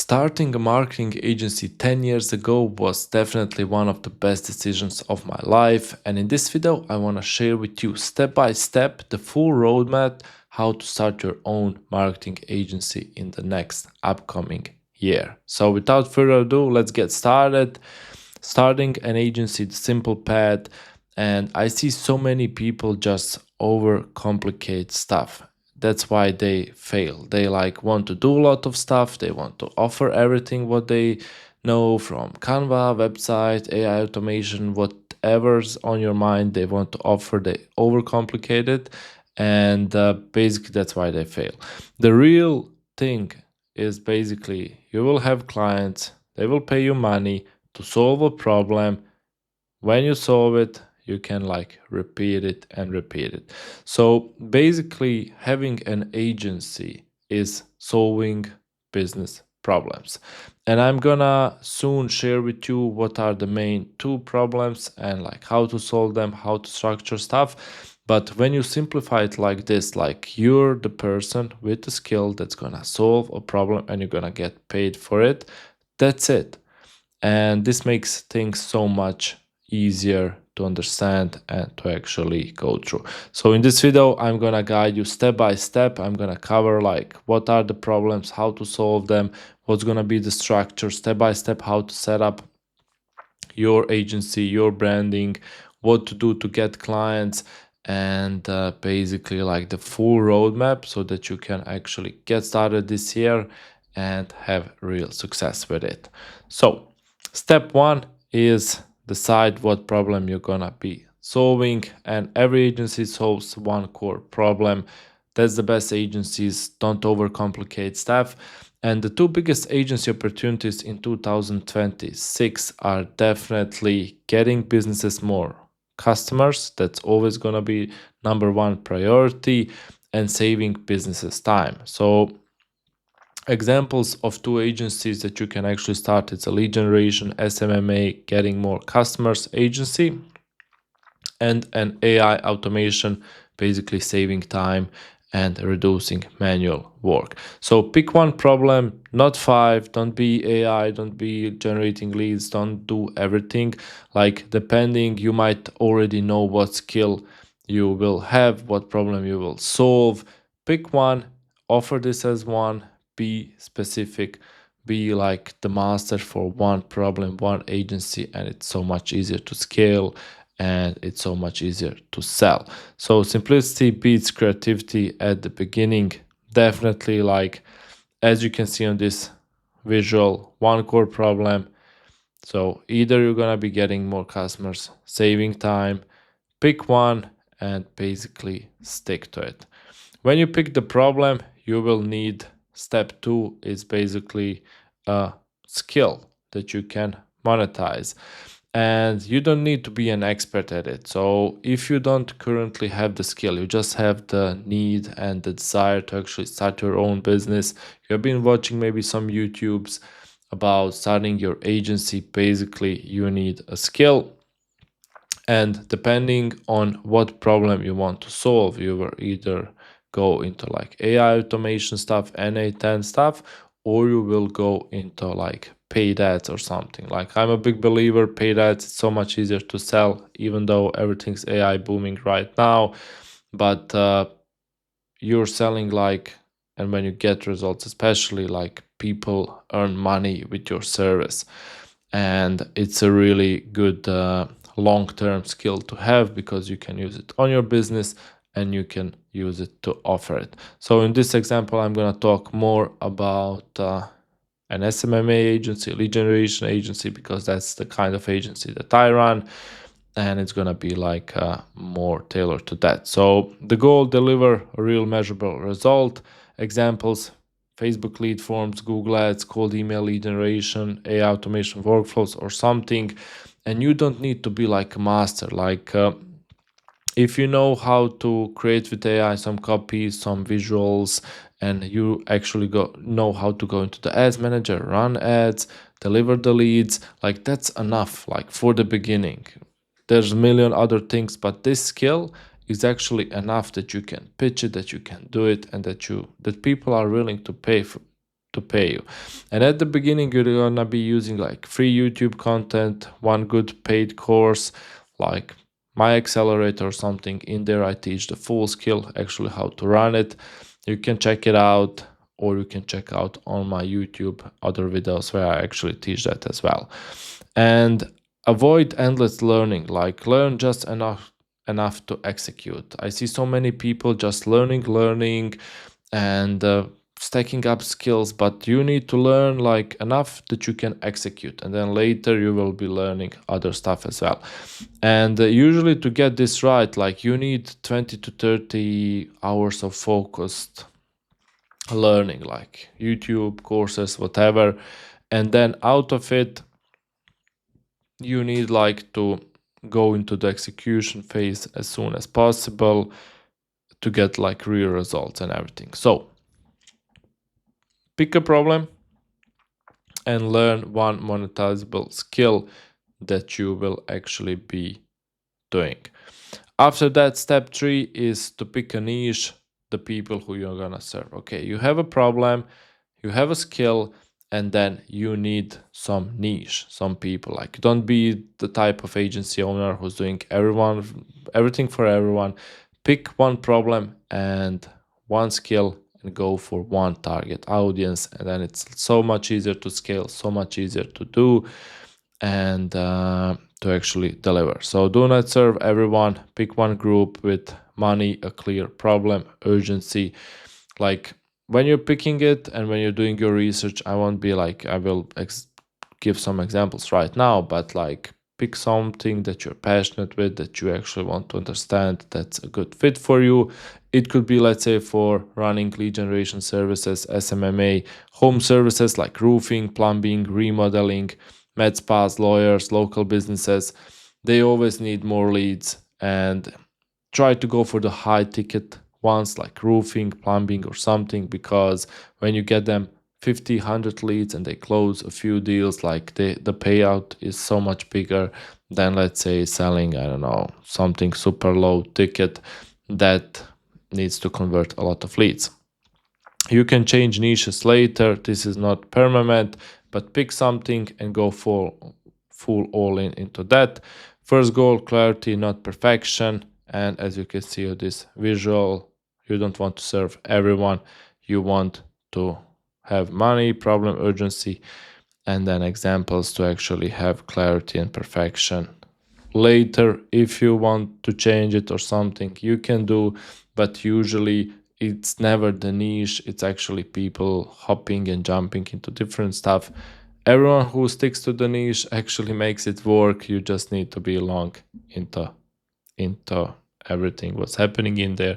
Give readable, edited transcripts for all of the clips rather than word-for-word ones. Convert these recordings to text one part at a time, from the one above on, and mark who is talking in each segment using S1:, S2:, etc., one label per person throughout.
S1: Starting a marketing agency 10 years ago was definitely one of the best decisions of my life, and in this video I want to share with you step by step the full roadmap how to start your own marketing agency in the next upcoming year. So without further ado, let's get started. Starting an agency, the simple path, and I see so many people just overcomplicate stuff. That's why they fail. They want to do a lot of stuff. They want to offer everything what they know from Canva, website, AI automation, whatever's on your mind. They want to offer. They overcomplicate it, and basically that's why they fail. The real thing is basically you will have clients. They will pay you money to solve a problem. When you solve it, you can repeat it and repeat it. So basically having an agency is solving business problems. And I'm gonna soon share with you what are the main two problems and how to solve them, how to structure stuff. But when you simplify it like this, you're the person with the skill that's gonna solve a problem and you're gonna get paid for it, that's it. And this makes things so much easier to understand and to actually go through. So in this video, I'm gonna guide you step by step. I'm gonna cover what are the problems, how to solve them, what's gonna be the structure, step by step, how to set up your agency, your branding, what to do to get clients, and basically the full roadmap so that you can actually get started this year and have real success with it. So step one is decide what problem you're gonna be solving, and every agency solves one core problem. That's the best agencies. Don't overcomplicate stuff. And the two biggest agency opportunities in 2026 are definitely getting businesses more customers. That's always gonna be number one priority, and saving businesses time. So examples of two agencies that you can actually start, it's a lead generation, SMMA, getting more customers agency, and an AI automation, basically saving time and reducing manual work. So pick one problem, not five. Don't be AI, don't be generating leads, don't do everything. Depending, you might already know what skill you will have, what problem you will solve. Pick one, offer this as one, be specific, be the master for one problem, one agency, and it's so much easier to scale and it's so much easier to sell. So simplicity beats creativity at the beginning. Definitely, as you can see on this visual, one core problem. So either you're gonna be getting more customers, saving time, pick one and basically stick to it. When you pick the problem, you will need step two is basically a skill that you can monetize. And you don't need to be an expert at it. So if you don't currently have the skill, you just have the need and the desire to actually start your own business. You have been watching maybe some YouTubes about starting your agency. Basically, you need a skill. And depending on what problem you want to solve, you will either go into AI automation stuff, NA10 stuff, or you will go into paid ads or something. I'm a big believer, paid ads, it's so much easier to sell, even though everything's AI booming right now. But you're selling and when you get results, especially people earn money with your service. And it's a really good long-term skill to have because you can use it on your business and you can use it to offer it. So in this example, I'm going to talk more about an SMMA agency, lead generation agency, because that's the kind of agency that I run, and it's going to be more tailored to that. So the goal, deliver a real measurable result. Examples: Facebook lead forms, Google ads, cold email lead generation, AI automation workflows or something. And you don't need to be a master. If you know how to create with AI some copies, some visuals, and you actually know how to go into the ads manager, run ads, deliver the leads, that's enough for the beginning. There's a million other things, but this skill is actually enough that you can pitch it, that you can do it, and that people are willing to pay to pay you. And at the beginning, you're gonna be using like free YouTube content, one good paid course, like my accelerator or something. In there, I teach the full skill, actually how to run it. You can check it out, or you can check out on my YouTube other videos where I actually teach that as well. And avoid endless learning, like learn just enough to execute. I see so many people just learning and stacking up skills, but you need to learn like enough that you can execute, and then later you will be learning other stuff as well. And usually to get this right, like you need 20 to 30 hours of focused learning, like YouTube courses, whatever. And then out of it, you need like to go into the execution phase as soon as possible to get like real results and everything. So pick a problem and learn one monetizable skill that you will actually be doing. After that, step 3 is to pick a niche, the people who you're gonna serve. Okay, you have a problem, you have a skill, and then you need some niche, some people. Like, don't be the type of agency owner who's doing everything for everyone. Pick one problem and one skill and go for one target audience, and then it's so much easier to scale, so much easier to do, and to actually deliver. So do not serve everyone. Pick one group with money, a clear problem, urgency. Like when you're picking it and when you're doing your research, I won't be like, I will give some examples right now, but like pick something that you're passionate with, that you actually want to understand, that's a good fit for you. It could be, let's say, for running lead generation services, SMMA, home services like roofing, plumbing, remodeling, med spas, lawyers, local businesses. They always need more leads, and try to go for the high ticket ones like roofing, plumbing, or something, because when you get them 50, 100 leads and they close a few deals, like the payout is so much bigger than, let's say, selling, I don't know, something super low ticket that needs to convert a lot of leads. You can change niches later. This is not permanent, but pick something and go full all in into that. First goal, clarity, not perfection. And as you can see on this visual, you don't want to serve everyone. You want to have money, problem, urgency, and then examples to actually have clarity and perfection. Later, if you want to change it or something, you can do, but usually it's never the niche. It's actually people hopping and jumping into different stuff. Everyone who sticks to the niche actually makes it work. You just need to be along into everything what's happening in there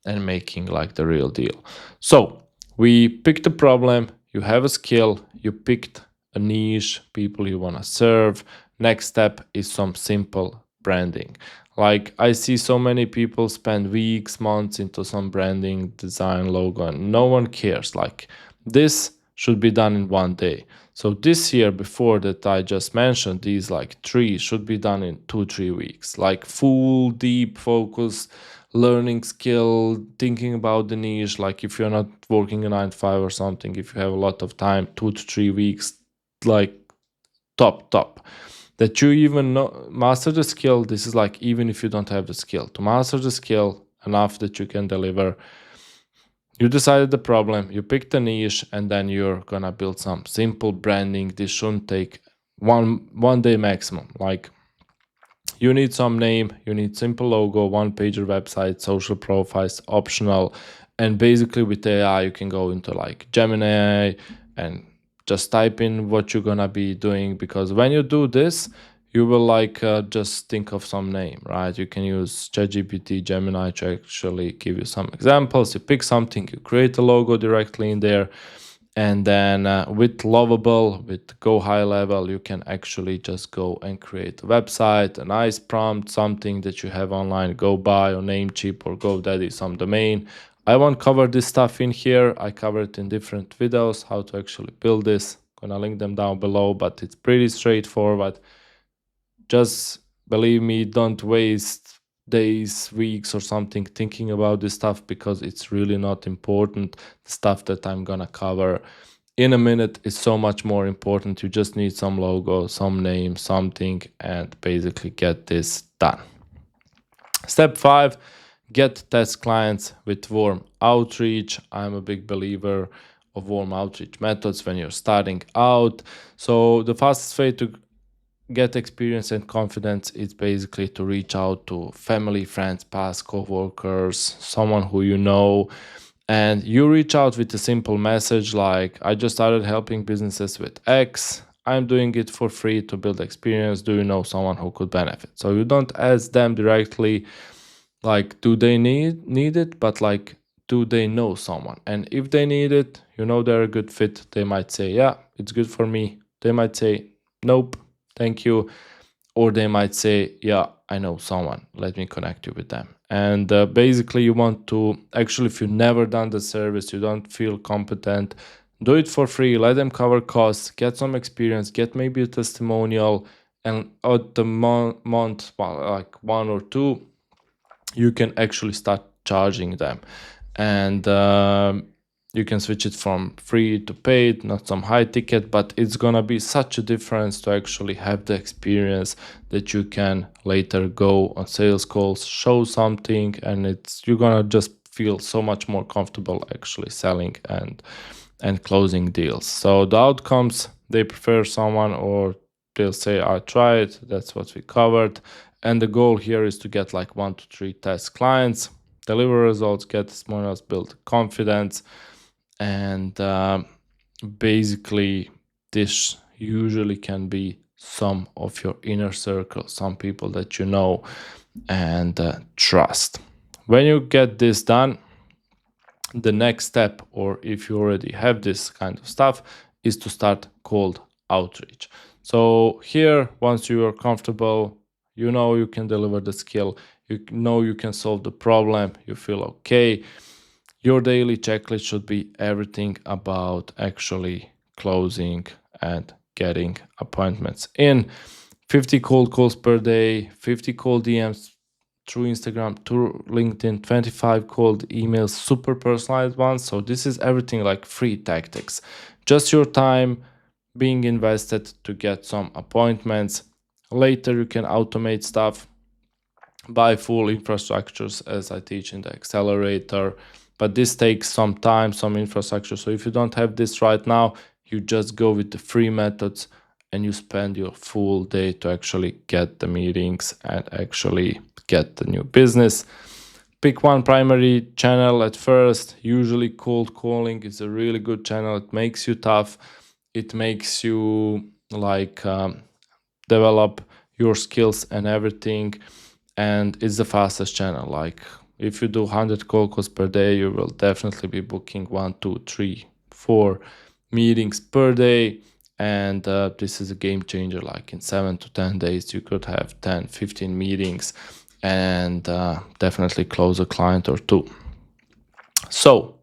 S1: and making like the real deal. So we picked a problem, you have a skill, you picked a niche, people you want to serve. Next step is some simple branding. Like I see so many people spend weeks, months into some branding, design, logo, and no one cares. Like this should be done in one day. So this year, before that I just mentioned, these like 3 should be done in 2-3 weeks. Like full deep focus, learning skill, thinking about the niche. Like if you're not working a 9 to 5 or something, if you have a lot of time, 2 to 3 weeks, like top. That you even know, master the skill. This is like even if you don't have the skill, to master the skill enough that you can deliver. You decided the problem, you picked a niche, and then you're gonna build some simple branding. This shouldn't take one day maximum. Like you need some name, you need simple logo, one-pager website, social profiles, optional, and basically with AI you can go into like Gemini and just type in what you're gonna be doing, because when you do this, you will like just think of some name, right? You can use ChatGPT, Gemini to actually give you some examples. You pick something, you create a logo directly in there, and then with Lovable, with Go High Level, you can actually just go and create a website, a nice prompt, something that you have online. Go buy on Namecheap or GoDaddy some domain. I won't cover this stuff in here. I cover it in different videos, how to actually build this. Gonna link them down below, but it's pretty straightforward. Just believe me, don't waste days, weeks, or something thinking about this stuff, because it's really not important. The stuff that I'm gonna cover in a minute is so much more important. You just need some logo, some name, something, and basically get this done. Step 5, get test clients with warm outreach. I'm a big believer of warm outreach methods when you're starting out. So the fastest way to get experience and confidence is basically to reach out to family, friends, past co-workers, someone who you know, and you reach out with a simple message like, I just started helping businesses with X. I'm doing it for free to build experience. Do you know someone who could benefit? So you don't ask them directly like, do they need it, but like, do they know someone? And if they need it, you know they're a good fit, they might say, yeah, it's good for me. They might say, nope, thank you. Or they might say, yeah, I know someone, let me connect you with them. And basically you want to, actually, if you've never done the service, you don't feel competent, do it for free, let them cover costs, get some experience, get maybe a testimonial, and at the month, like 1 or 2, you can actually start charging them. And you can switch it from free to paid, not some high ticket, but it's gonna be such a difference to actually have the experience that you can later go on sales calls, show something, and you're gonna just feel so much more comfortable actually selling and closing deals. So the outcomes, they prefer someone, or they'll say, I tried, that's what we covered. And the goal here is to get like 1 to 3 test clients, deliver results, get testimonials, build confidence. And basically, this usually can be some of your inner circle, some people that you know and trust. When you get this done, the next step, or if you already have this kind of stuff, is to start cold outreach. So here, once you are comfortable, you know you can deliver the skill, you know you can solve the problem, you feel okay, your daily checklist should be everything about actually closing and getting appointments in. 50 cold calls per day, 50 cold DMs through Instagram, through LinkedIn, 25 cold emails, super personalized ones. So this is everything like free tactics. Just your time being invested to get some appointments. Later you can automate stuff, buy full infrastructures as I teach in the accelerator. But this takes some time, some infrastructure. So if you don't have this right now, you just go with the free methods and you spend your full day to actually get the meetings and actually get the new business. Pick one primary channel at first. Usually cold calling is a really good channel. It makes you tough. It makes you like develop your skills and everything. And it's the fastest channel. Like if you do 100 cold calls per day, you will definitely be booking 1, 2, 3, 4 meetings per day. And this is a game changer. Like in 7 to 10 days, you could have 10, 15 meetings and definitely close a client or 2. So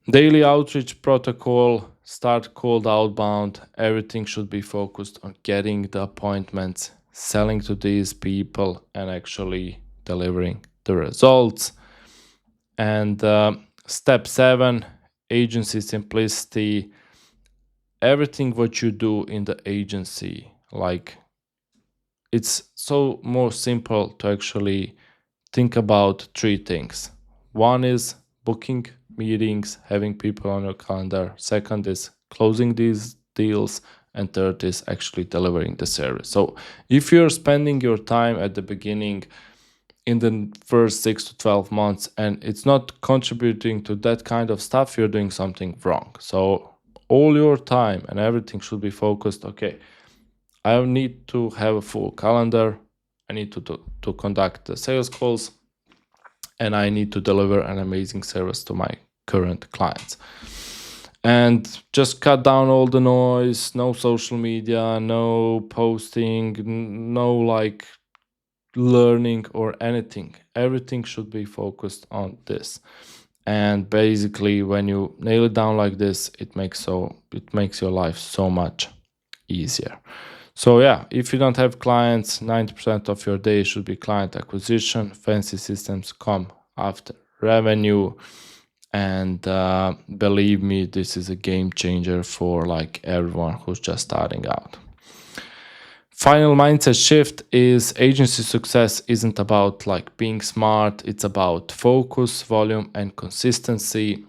S1: daily outreach protocol, start cold outbound. Everything should be focused on getting the appointments, selling to these people, and actually delivering the results. And step 7, agency simplicity. Everything what you do in the agency, like it's so more simple to actually think about 3 things. One is booking meetings, having people on your calendar. Second is closing these deals. And third is actually delivering the service. So if you're spending your time at the beginning in the first 6 to 12 months and it's not contributing to that kind of stuff, you're doing something wrong. So all your time and everything should be focused, okay, I need to have a full calendar, I need to conduct the sales calls, and I need to deliver an amazing service to my current clients. And just cut down all the noise, no social media, no posting, no like learning or anything. Everything should be focused on this. And basically when you nail it down like this, it makes your life so much easier. So yeah, if you don't have clients, 90% of your day should be client acquisition. Fancy systems come after revenue. And believe me, this is a game changer for like everyone who's just starting out. Final mindset shift is agency success isn't about like being smart, it's about focus, volume, and consistency.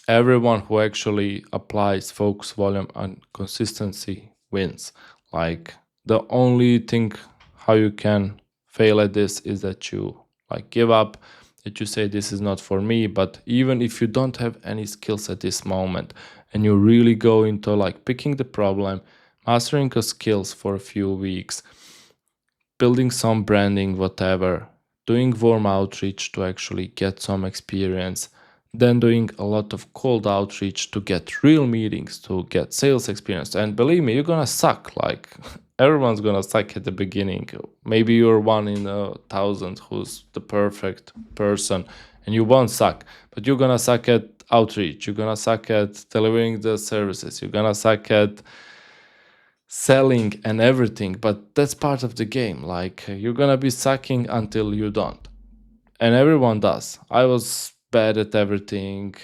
S1: Everyone who actually applies focus, volume, and consistency wins. Like the only thing how you can fail at this is that you like give up, that you say this is not for me. But even if you don't have any skills at this moment and you really go into like picking the problem, mastering the skills for a few weeks, building some branding, whatever, doing warm outreach to actually get some experience, then doing a lot of cold outreach to get real meetings, to get sales experience. And believe me, you're gonna suck. Like everyone's gonna suck at the beginning. Maybe you're one in 1,000 who's the perfect person and you won't suck, but you're gonna suck at outreach, you're gonna suck at delivering the services, you're gonna suck at selling and everything, but that's part of the game. Like you're gonna be sucking until you don't, and everyone does. I was bad at everything.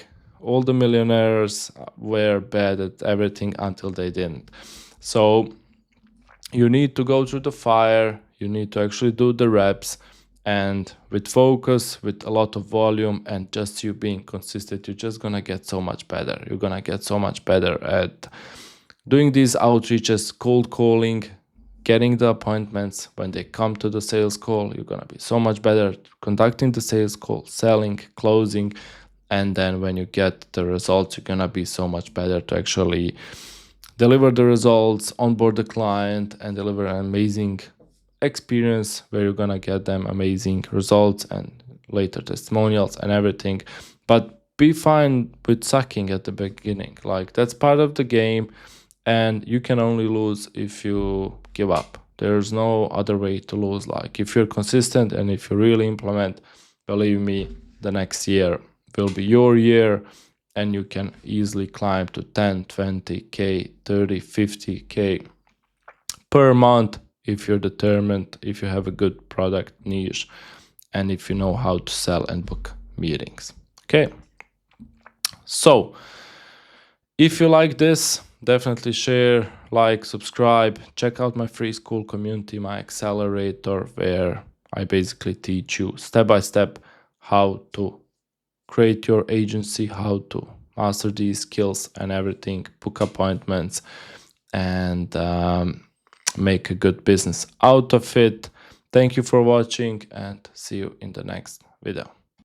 S1: All the millionaires were bad at everything until they didn't. So you need to go through the fire, you need to actually do the reps, and with focus, with a lot of volume, and just you being consistent, you're just gonna get so much better. You're gonna get so much better at doing these outreaches, cold calling, getting the appointments. When they come to the sales call, you're gonna be so much better at conducting the sales call, selling, closing. And then when you get the results, you're gonna be so much better to actually deliver the results, onboard the client, and deliver an amazing experience where you're gonna get them amazing results and later testimonials and everything. But be fine with sucking at the beginning. Like that's part of the game, and you can only lose if you give up. There's no other way to lose. Like if you're consistent and if you really implement, believe me, the next year will be your year, and you can easily climb to 10, 20k, 30, 50k per month if you're determined, if you have a good product niche, and if you know how to sell and book meetings. Okay, so if you like this, definitely share, like, subscribe. Check out my free school community, my accelerator, where I basically teach you step by step how to create your agency, how to master these skills and everything, book appointments, and make a good business out of it. Thank you for watching, and see you in the next video.